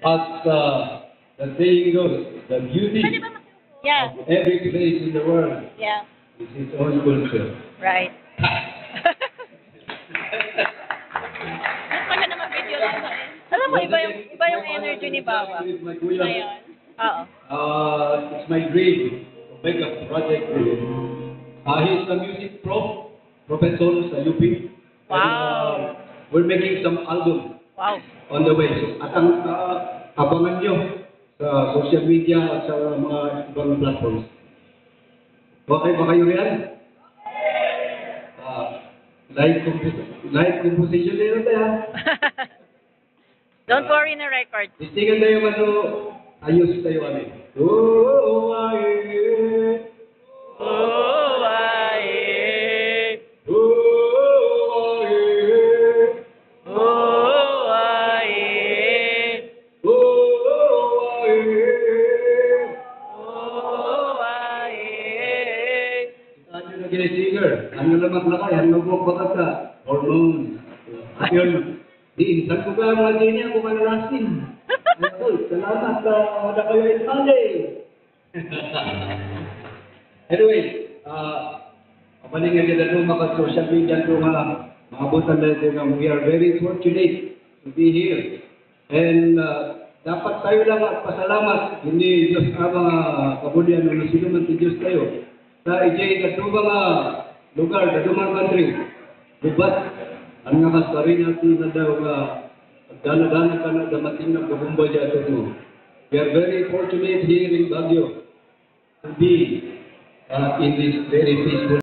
As the saying goes, the beauty Yeah, of every place in the world yeah, is its own culture. right. Mas maganda mag-video lang to eh. Alam mo, iba yung energy ni Bawa. With my kuya. Ngayon. Oo. It's my dream to make a project with him. He's a music professor sa UP. And, Wow. we're making some album Wow. on the way. So, at ang abangan nyo sa social media at sa mga ibang platforms. Okay ba kayo riyan? Live composition din natin ha. Don't worry na record. Istigan tayo ayos tayo kami. Oh, ay, Oh, ay, oh, ay, oh, ay, oh, ay. oh, ay. Ano na ginisinger? Ano naman lakay? Ano mo bakat ka? Hormone. Yun. Diinsan ko ka mga ganyan kung manalasin. Ay, salamat sa wala kayo itali. Anyway, kapalingan nila nung mga social media nung mga butan natin we are very fortunate to be here. And dapat tayo lang pasalamat, hindi Diyos ang mga kabulian ng sinuman si Diyos tayo. Sa ijay na mga lugar, na dumang country, bubat, ang nakasari natin na daw dana-dana ka na damating na kabumbay dyan mo. We are very fortunate here in Baguio to be in this very peaceful